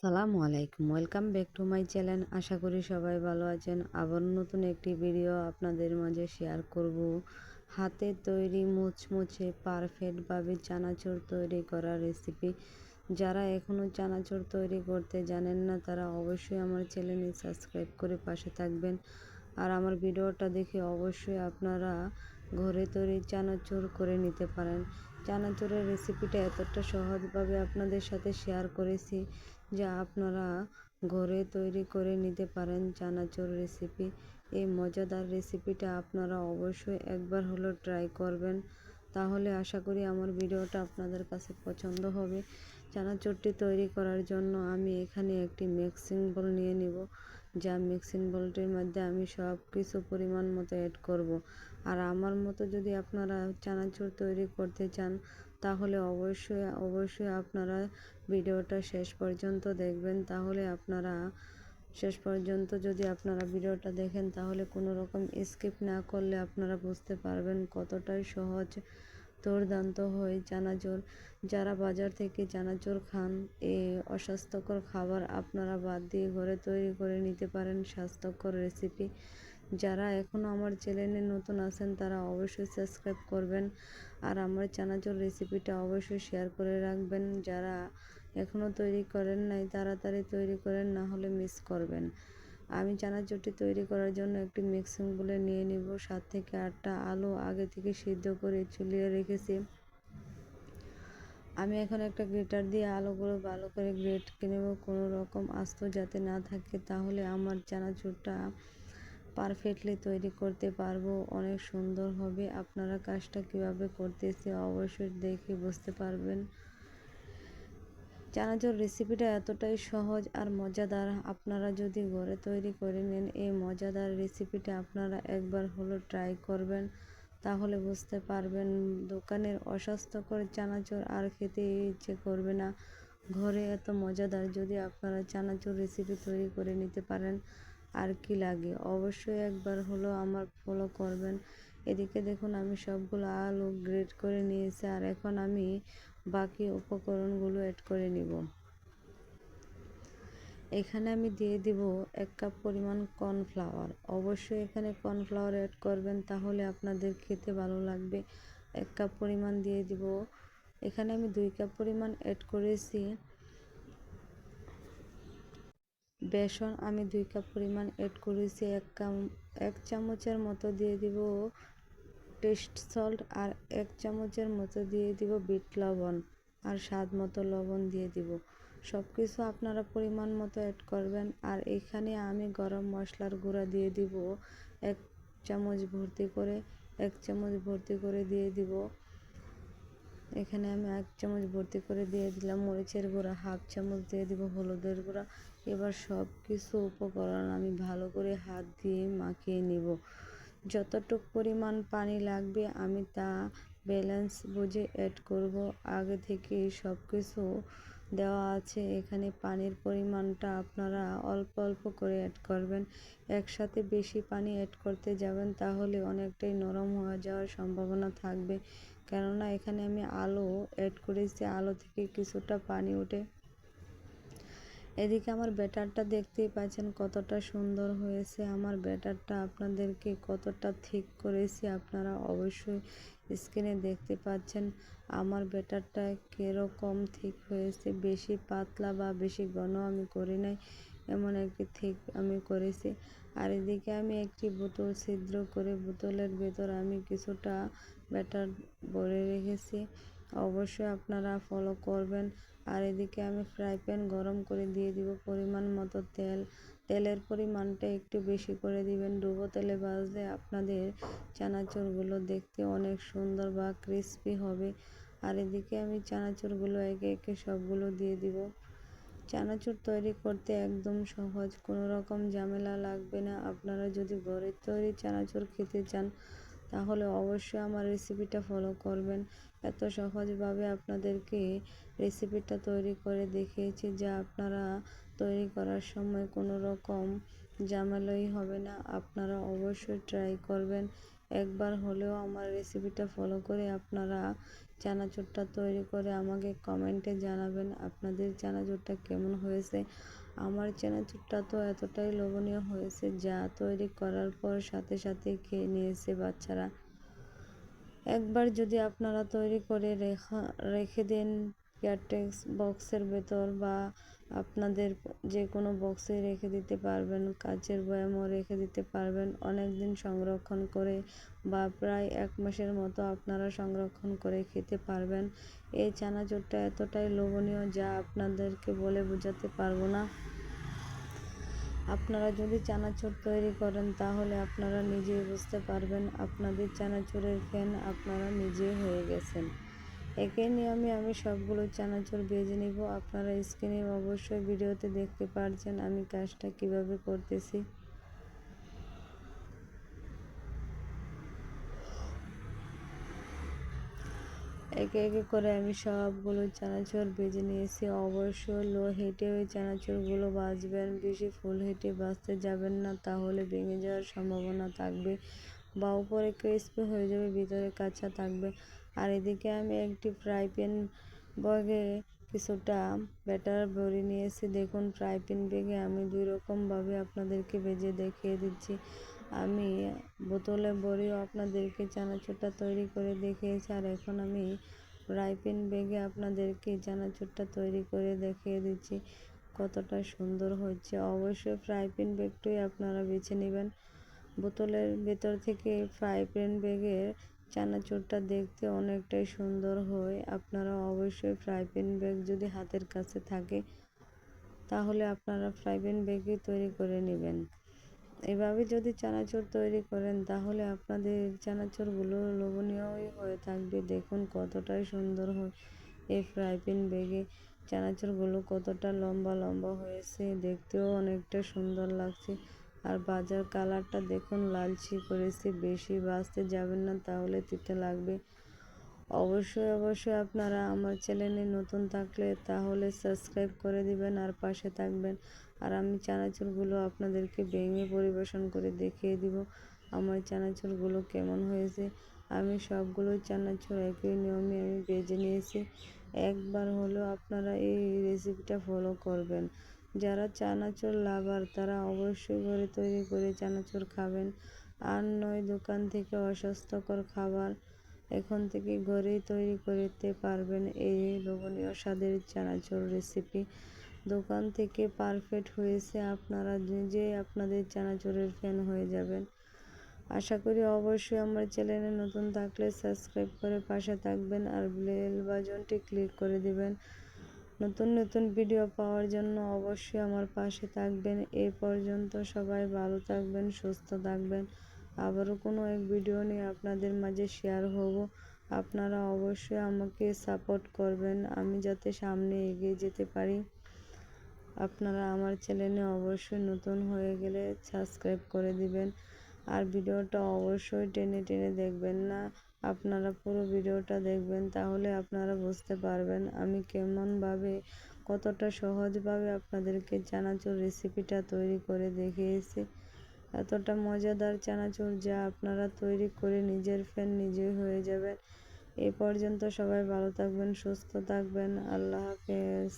আসসালামু আলাইকুম, welcome back to my channel. আশা করি সবাই ভালো আছেন। আবার নতুন একটি ভিডিও আপনাদের মাঝে শেয়ার করব। হাতে তৈরি মুচমুচে পারফেক্টভাবে চানাচুর তৈরি করার রেসিপি। যারা এখনও চানাচুর তৈরি করতে জানেন না তারা অবশ্যই আমার চ্যানেলে সাবস্ক্রাইব করে পাশে থাকবেন। আর আমার ভিডিওটা দেখে অবশ্যই আপনারা ঘরে তৈরি চানাচুর করে নিতে পারেন। চানাচুরের রেসিপিটা এতটা সহজভাবে আপনাদের সাথে শেয়ার করেছি যা আপনারা ঘরে তৈরি করে নিতে পারেন চানাচুর রেসিপি। এই মজাদার রেসিপিটা আপনারা অবশ্যই একবার হলেও ট্রাই করবেন, তাহলে আশা করি আমার ভিডিওটা আপনাদের কাছে পছন্দ হবে। চানাচুরটি তৈরি করার জন্য আমি এখানে একটি মিক্সিং বোল নিয়ে নিব, যা মিক্সিং বোলটির মধ্যে আমি সব কিছু পরিমাণ মতো অ্যাড করব। আর আমার মতো যদি আপনারা চানাচুর তৈরি করতে চান তাহলে অবশ্যই আপনারা ভিডিওটা শেষ পর্যন্ত দেখবেন। তাহলে আপনারা শেষ পর্যন্ত যদি আপনারা ভিডিওটা দেখেন তাহলে কোনো রকম স্কিপ না করলে আপনারা বুঝতে পারবেন কতটাই সহজ দুর্দান্ত হয় চানাচুর। যারা বাজার থেকে চানাচুর খান, এই অস্বাস্থ্যকর খাবার আপনারা বাদ দিয়ে ঘরে তৈরি করে নিতে পারেন স্বাস্থ্যকর রেসিপি। যারা এখনও আমার চ্যানেলে নতুন আছেন তারা অবশ্যই সাবস্ক্রাইব করবেন আর আমার চানাচুর রেসিপিটা অবশ্যই শেয়ার করে রাখবেন। যারা এখনও তৈরি করেন নাই তাড়াতাড়ি তৈরি করেন, না হলে মিস করবেন। আমি চানাচুরটি তৈরি করার জন্য একটি মিক্সিং বোলে নিয়ে নিব 7 থেকে 8টা আলু আগে থেকে সিদ্ধ করে চুলিয়ে রেখেছি। আমি এখন একটা গ্রেটার দিয়ে আলুগুলো ভালো করে গ্রেট নেব, কোনো রকম আস্ত যাতে না থাকে, তাহলে আমার চানাচুরটা পারফেক্টলি তৈরি করতে পারবো, অনেক সুন্দর হবে। আপনারা কাজটা কিভাবে করতেছি অবশ্যই দেখে বুঝতে পারবেন। চানাচুর রেসিপিটা এতটাই সহজ আর মজাদার। আপনারা যদি ঘরে তৈরি করে নেন এই মজাদার রেসিপিটা আপনারা একবার হলো ট্রাই করবেন, তাহলে বুঝতে পারবেন দোকানের অস্বাস্থ্যকর চানাচুর আর খেতে ইচ্ছে করবে না। ঘরে এত মজাদার যদি আপনারা চানাচুর রেসিপি তৈরি করে নিতে পারেন আর কি লাগে। অবশ্যই একবার হলো আমার ফলো করবেন। এদিকে দেখুন আমি সবগুলো আলু গ্রেট করে নিয়েছি আর এখন আমি বাকি উপকরণগুলো অ্যাড করে নিব। এখানে আমি দিয়ে দিব 1 কাপ পরিমাণ কর্নফ্লাওয়ার। অবশ্যই এখানে কর্নফ্লাওয়ার অ্যাড করবেন, তাহলে আপনাদের খেতে ভালো লাগবে। 1 কাপ পরিমাণ দিয়ে দিব। এখানে আমি 2 কাপ পরিমাণ অ্যাড করেছি বেসন। আমি 2 কাপ পরিমাণ অ্যাড করেছি। 1 চামচের মতো দিয়ে দিব টেস্ট সল্ট আর 1 চামচের মতো দিয়ে দিব বিট লবণ আর স্বাদ মতো লবণ দিয়ে দিব। সব কিছু আপনারা পরিমাণ মতো অ্যাড করবেন। আর এখানে আমি গরম মশলার গুঁড়া দিয়ে দিব 1 চামচ ভর্তি করে, 1 চামচ ভর্তি করে দিয়ে দিব। এখানে আমি 1 চামচ ভর্তি করে দিয়ে দিলাম মরিচের গুঁড়া, 1/2 চামচ দিয়ে দিব হলুদের গুঁড়া। এবার সব কিছু উপকরণ আমি ভালো করে হাত দিয়ে মাখিয়ে নিব। যতটুক পরিমাণ পানি লাগবে আমি তা ব্যালেন্স বুঝে অ্যাড করব। আগে থেকেই সব কিছু দেওয়া আছে। এখানে পানির পরিমাণটা আপনারা অল্প অল্প করে অ্যাড করবেন। একসাথে বেশি পানি অ্যাড করতে যাবেন তাহলে অনেকটাই নরম হয়ে যাওয়ার সম্ভাবনা থাকবে, কেননা এখানে আমি আলু অ্যাড করেছি, আলু থেকে কিছুটা পানি ওঠে। এদিকে আমার ব্যাটারটা দেখতেই পাচ্ছেন কতটা সুন্দর হয়েছে। আমার ব্যাটারটা আপনাদেরকে কতটা ঠিক করেছি আপনারা অবশ্যই স্ক্রিনে দেখতে পাচ্ছেন। আমার ব্যাটারটা কীরকম ঠিক হয়েছে, বেশি পাতলা বা বেশি ঘন আমি করি নাই, এমন একটি ঠিক আমি করেছি। আর এদিকে আমি একটি বোতল ছিদ্র করে বোতলের ভেতর আমি কিছুটা ব্যাটার ভরে রেখেছি। অবশ্যই আপনারা ফলো করবেন। আর এদিকে আমি ফ্রাই প্যান গরম করে দিয়ে দিব পরিমাণ মতো তেল। তেলের পরিমাণটা একটু বেশি করে দিবেন। ডুবো তেলে ভাজলে আপনাদের চানাচুরগুলো দেখতে অনেক সুন্দর বা ক্রিস্পি হবে। আর এদিকে আমি চানাচুরগুলো একে একে সবগুলো দিয়ে দিব। চানাচুর তৈরি করতে একদম সহজ, কোনো রকম ঝামেলা লাগবে না। আপনারা যদি ঘরের তৈরি চানাচুর খেতে চান তাহলে অবশ্যই আমার রেসিপিটা ফলো করবেন। এত সহজভাবে আপনাদেরকে রেসিপিটা তৈরি করে দেখিয়েছি যা আপনারা তৈরি করার সময় কোনো রকম ঝামেলাই হবে না। আপনারা অবশ্যই ট্রাই করবেন। একবার হলেও আমার রেসিপিটা ফলো করে আপনারা চানাচুরটা তৈরি করে আমাকে কমেন্টে জানাবেন আপনাদের চানাচুরটা কেমন হয়েছে। আমার চানাচুরটা তো এতটাই লোভনীয় হয়েছে, যা তৈরি করার পর সাথে সাথে খেয়ে নিয়েছে বাচ্চারা। একবার যদি আপনারা তৈরি করে রেখে দেন এয়ারটাইট বক্সের ভেতর বা আপনাদের যে কোনো বক্সে রেখে দিতে পারবেন, কাচের বয়ামও রেখে দিতে পারবেন অনেক দিন সংরক্ষণ করে, বা প্রায় 1 মাসের মতো আপনারা সংরক্ষণ করে খেতে পারবেন। এই চানাচুরটা এতটাই লোভনীয় যা আপনাদেরকে বলে বোঝাতে পারবো না। আপনারা যদি চানাচুর তৈরি করেন তাহলে আপনারা নিজেই বুঝতে পারবেন আপনাদের চানাচুরের ফ্যান আপনারা নিজেই হয়ে গেছেন। একই নিয়মে আমি সবগুলো চানাচুর ভেজে নিব। আপনারা স্ক্রিনে অবশ্যই ভিডিওতে দেখতে পারছেন আমি কাজটা কিভাবে করতেছি। একে একে করে আমি সবগুলো চানাচুর ভেজে নিয়েছি। অবশ্যই লো হিটে ওই চানাচুরগুলো ভাজবেন, বেশি ফুল হিটে ভাজতে যাবেন না, তাহলে ভেঙে যাওয়ার সম্ভাবনা থাকবে বা উপরে ক্রিস্পি হয়ে যাবে, ভিতরে কাঁচা থাকবে। আর এদিকে আমি একটি ফ্রাই প্যান ব্যাগে কিছুটা ব্যাটার ভরে নিয়েছি। দেখুন ফ্রাই প্যান ব্যাগে আমি 2 রকমভাবে আপনাদেরকে ভেজে দেখিয়ে দিচ্ছি। আমি বোতলে ভরেও আপনাদেরকে চানাচুরটা তৈরি করে দেখিয়েছি, আর এখন আমি ফ্রাই প্যান ব্যাগে আপনাদেরকে চানাচুরটা তৈরি করে দেখিয়ে দিচ্ছি কতটা সুন্দর হচ্ছে। অবশ্যই ফ্রাই প্যান ব্যাগটাই আপনারা বেছে নেবেন। বোতলের ভেতর থেকে ফ্রাই প্যান ব্যাগের চানাচুরটা দেখতে অনেকটাই সুন্দর হয়। আপনারা অবশ্যই ফ্রাই প্যান ব্যাগ যদি হাতের কাছে থাকে তাহলে আপনারা ফ্রাই প্যান ব্যাগই তৈরি করে নেবেন। এভাবে যদি চানাচুর তৈরি করেন তাহলে আপনাদের চানাচুরগুলো লোভনীয়ই হয়ে থাকবে। দেখুন কতটাই সুন্দর হয় এই ফ্রাই প্যান ব্যাগে চানাচুরগুলো, কতটা লম্বা লম্বা হয়েছে, দেখতেও অনেকটা সুন্দর লাগছে। আর ভাজার কালারটা দেখুন লালচে করেছি, বেশি ভাজতে যাবেন না তাহলে তিতে লাগবে। অবশ্যই আপনারা আমার চ্যানেলে নতুন থাকলে তাহলে সাবস্ক্রাইব করে দিবেন আর পাশে থাকবেন। আর আমি চানাচুরগুলো আপনাদেরকে ভেঙে পরিবেশন করে দেখিয়ে দিব আমার চানাচুরগুলো কেমন হয়েছে। আমি সবগুলো চানাচুর একই নিয়মে আমি ভেজে নিয়েছি। একবার হলেও আপনারা এই রেসিপিটা ফলো করবেন। যারা চানাচুর লাভার তারা অবশ্যই ঘরে তৈরি করে চানাচুর খাবেন, আর নয় দোকান থেকে অস্বাস্থ্যকর খাবার। এখন থেকে ঘরেই তৈরি করতে পারবেন এই লোভনীয় স্বাদের চানাচুর রেসিপি। দোকান থেকে পারফেক্ট হয়েছে, আপনারা নিজেই আপনাদের চানাচুরের ফ্যান হয়ে যাবেন। আশা করি অবশ্যই আমার চ্যানেলে নতুন থাকলে সাবস্ক্রাইব করে পাশে থাকবেন আর বেল বাটনটি ক্লিক করে দিবেন নতুন নতুন ভিডিও পাওয়ার জন্য। অবশ্যই আমার পাশে থাকবেন। এই পর্যন্ত সবাই ভালো থাকবেন, সুস্থ থাকবেন। আবারও কোনো এক ভিডিও নিয়ে আপনাদের মাঝে শেয়ার হব। আপনারা অবশ্যই আমাকে সাপোর্ট করবেন আমি যাতে সামনে এগিয়ে যেতে পারি। আপনারা আমার চ্যানেলে অবশ্যই নতুন হয়ে গেলে সাবস্ক্রাইব করে দিবেন। আর ভিডিওটা অবশ্যই টেনে টেনে দেখবেন না, আপনারা পুরো ভিডিওটা দেখবেন, তাহলে আপনারা বুঝতে পারবেন আমি কেমনভাবে কতটা সহজভাবে আপনাদেরকে চানাচুর রেসিপিটা তৈরি করে দেখিয়েছি। এতটা মজাদার চানাচুর যা আপনারা তৈরি করে নিজের ফ্যান নিজেই হয়ে যাবেন। এই পর্যন্ত সবাই ভালো থাকবেন, সুস্থ থাকবেন। আল্লাহ হাফেজ।